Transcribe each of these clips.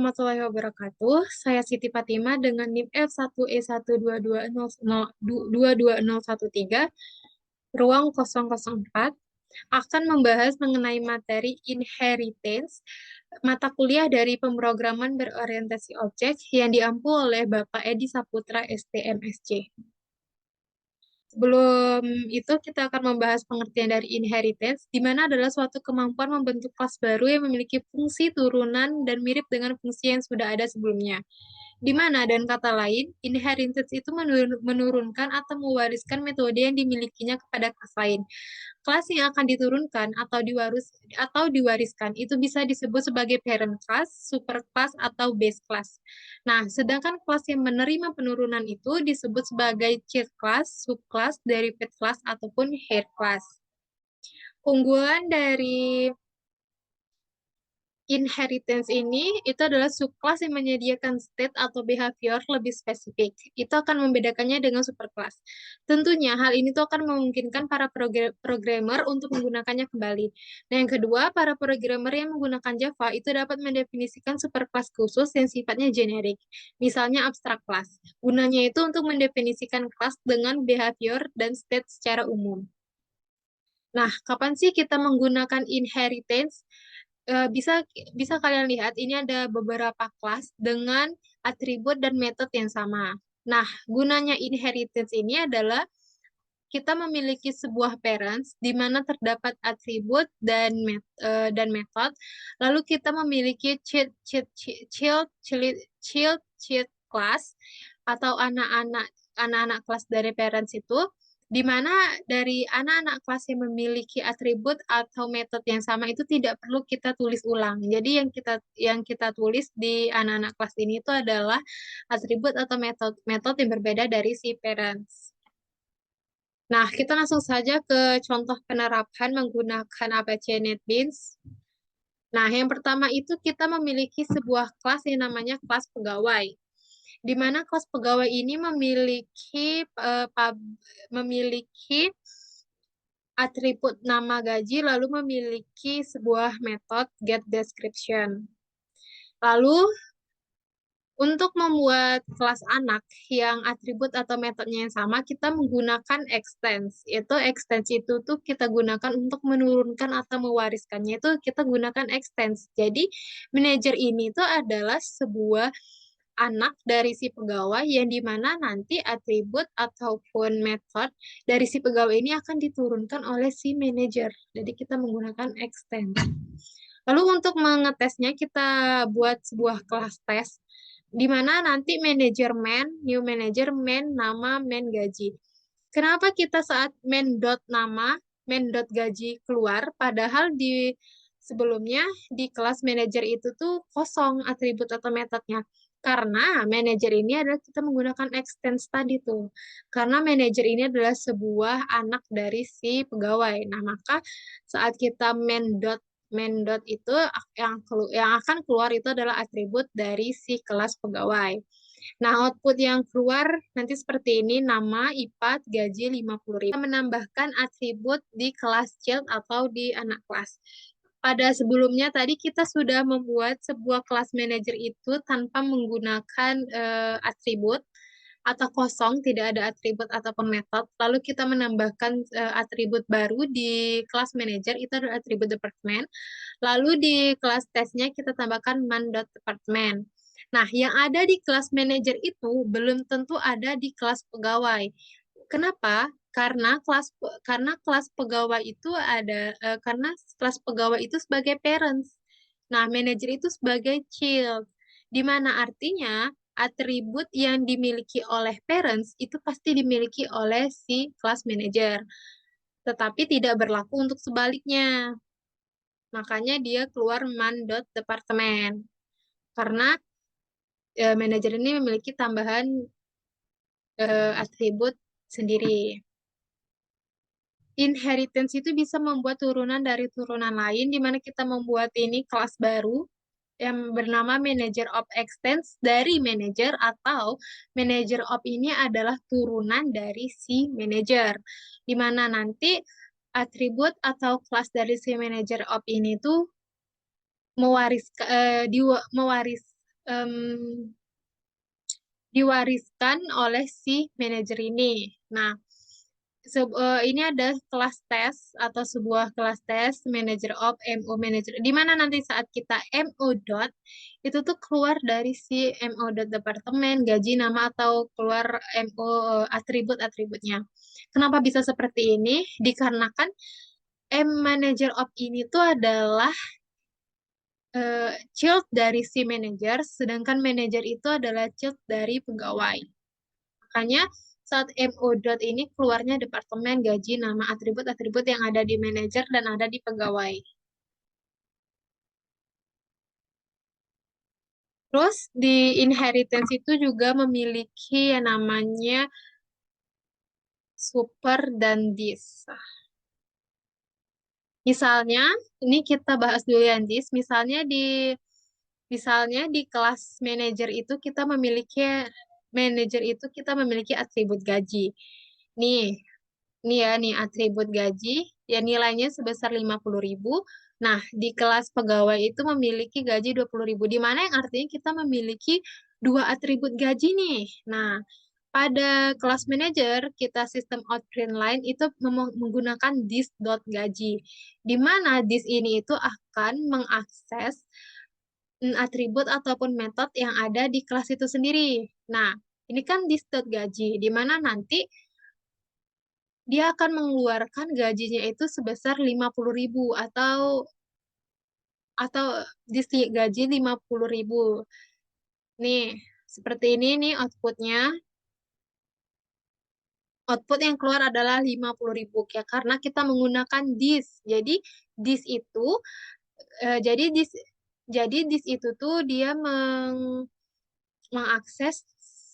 warahmatullahi wabarakatuh. Saya Siti Fatima dengan NIM F1E122022013 ruang 004 akan membahas mengenai materi inheritance mata kuliah dari pemrograman berorientasi objek yang diampu oleh Bapak Edi Saputra STMSC. Sebelum itu, kita akan membahas pengertian dari inheritance, di mana adalah suatu kemampuan membentuk kelas baru yang memiliki fungsi turunan dan mirip dengan fungsi yang sudah ada sebelumnya. Di mana, dan kata lain, inheritance itu menurunkan atau mewariskan metode yang dimilikinya kepada kelas lain. Kelas yang akan diturunkan atau diwariskan itu bisa disebut sebagai parent class, super class, atau base class. Nah, sedangkan kelas yang menerima penurunan itu disebut sebagai child class, subclass, derivate class, ataupun head class. Unggulan dari inheritance ini itu adalah subclass yang menyediakan state atau behavior lebih spesifik. Itu akan membedakannya dengan superclass. Tentunya hal ini tuh akan memungkinkan para programmer untuk menggunakannya kembali. Nah, yang kedua, para programmer yang menggunakan Java itu dapat mendefinisikan superclass khusus yang sifatnya generik. Misalnya abstract class. Gunanya itu untuk mendefinisikan kelas dengan behavior dan state secara umum. Nah, kapan sih kita menggunakan inheritance? Bisa bisa kalian lihat ini ada beberapa kelas dengan atribut dan metode yang sama. Nah, gunanya inheritance ini adalah kita memiliki sebuah parents di mana terdapat atribut dan metode. Lalu kita memiliki child class atau anak-anak kelas dari parents itu, di mana dari anak-anak kelas yang memiliki atribut atau metode yang sama itu tidak perlu kita tulis ulang. Jadi yang kita tulis di anak-anak kelas ini itu adalah atribut atau metode yang berbeda dari si parents. Nah, kita langsung saja ke contoh penerapan menggunakan APC NetBeans. Nah, yang pertama itu kita memiliki sebuah kelas yang namanya kelas pegawai, di mana kelas pegawai ini memiliki atribut nama gaji, lalu memiliki sebuah metode get description. Lalu untuk membuat kelas anak yang atribut atau metodenya yang sama, kita menggunakan extends. Extends itu tuh kita gunakan untuk menurunkan atau mewariskannya, itu kita gunakan extends. Jadi, manajer ini tuh adalah sebuah anak dari si pegawai yang dimana nanti atribut ataupun metode dari si pegawai ini akan diturunkan oleh si manajer. Jadi, kita menggunakan extends. Lalu untuk mengetesnya, kita buat sebuah kelas tes di mana nanti new manager, nama, gaji. Kenapa kita saat nama, gaji keluar, padahal di sebelumnya di kelas manager itu tuh kosong atribut atau metodenya. Karena manajer ini adalah kita menggunakan extends tadi tuh. Karena manajer ini adalah sebuah anak dari si pegawai. Nah, maka saat kita main dot itu yang akan keluar itu adalah atribut dari si kelas pegawai. Nah, output yang keluar nanti seperti ini, nama, IPAT, gaji 50.000. Kita menambahkan atribut di kelas child atau di anak kelas. Pada sebelumnya tadi kita sudah membuat sebuah kelas manager itu tanpa menggunakan atribut atau kosong, tidak ada atribut ataupun metode. Lalu kita menambahkan atribut baru di kelas manager, itu adalah atribut departemen. Lalu di kelas tesnya kita tambahkan man.department. Nah, yang ada di kelas manager itu belum tentu ada di kelas pegawai. Kenapa? Karena kelas pegawai itu karena kelas pegawai itu sebagai parents. Nah, manager itu sebagai child. Di mana artinya atribut yang dimiliki oleh parents itu pasti dimiliki oleh si kelas manager. Tetapi tidak berlaku untuk sebaliknya. Makanya dia keluar man.departemen. Karena manajer ini memiliki tambahan atribut sendiri. Inheritance itu bisa membuat turunan dari turunan lain, di mana kita membuat ini kelas baru yang bernama manager of extends dari manager, atau manager of ini adalah turunan dari si manager, di mana nanti atribut atau kelas dari si manager of ini tuh mewaris em, diwariskan oleh si manajer ini. Nah, ini ada kelas tes atau sebuah kelas tes manager of MO manager di mana nanti saat kita MO dot itu tuh keluar dari si MO dot departemen gaji nama atau keluar MO atribut-atributnya. Kenapa bisa seperti ini? Dikarenakan M manager of ini tuh adalah child dari si manager, sedangkan manager itu adalah child dari pegawai. Makanya saat MO dot ini keluarnya departemen gaji nama atribut-atribut yang ada di manajer dan ada di pegawai. Terus di inheritance itu juga memiliki yang namanya super dan dis. Misalnya, ini kita bahas dulu ya, dis. Misalnya di kelas manajer itu kita memiliki atribut gaji. Nih, nih atribut gaji, ya nilainya sebesar 50.000. Nah, di kelas pegawai itu memiliki gaji 20.000, di mana yang artinya kita memiliki dua atribut gaji nih. Nah, pada kelas manager, kita sistem outprint line itu menggunakan this.gaji, di mana this ini itu akan mengakses atribut ataupun metode yang ada di kelas itu sendiri. Nah, ini kan this.gaji, di mana nanti dia akan mengeluarkan gajinya itu sebesar 50.000 atau gaji 50.000. Nih, seperti ini nih outputnya. Output yang keluar adalah 50.000 ya karena kita menggunakan this. Jadi this itu eh, jadi this jadi this itu tuh dia mengakses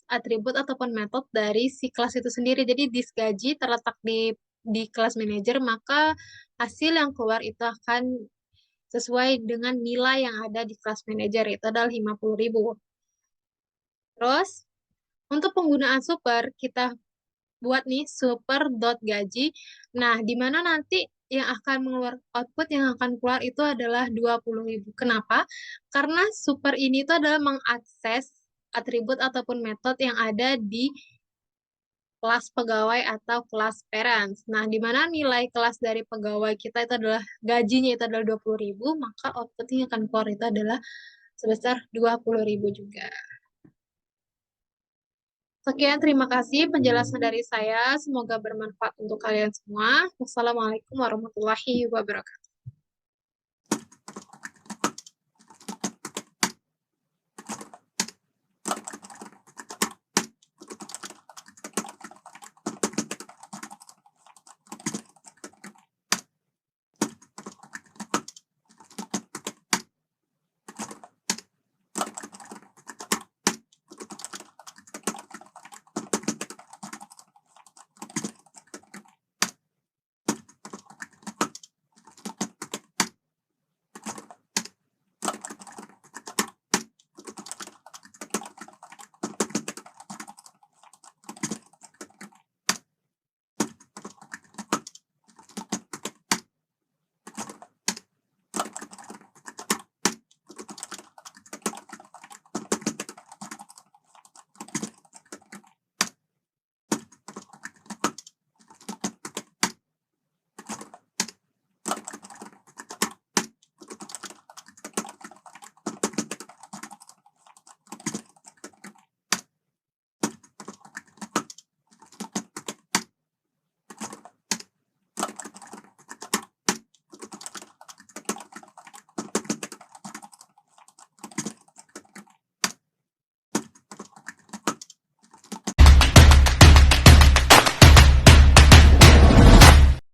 atribut ataupun metode dari si kelas itu sendiri. Jadi this gaji terletak di kelas manager, maka hasil yang keluar itu akan sesuai dengan nilai yang ada di kelas manager, itu adalah 50.000. Terus, untuk penggunaan super, kita buat nih super dot gaji. Nah, di mana nanti yang akan output yang akan keluar itu adalah 20.000. Kenapa? Karena super ini itu adalah mengakses atribut ataupun metode yang ada di kelas pegawai atau kelas parents. Nah, di mana nilai kelas dari pegawai kita itu adalah gajinya itu adalah 20.000, maka outputnya yang akan keluar itu adalah sebesar 20.000 juga. Sekian, terima kasih penjelasan dari saya. Semoga bermanfaat untuk kalian semua. Wassalamualaikum warahmatullahi wabarakatuh.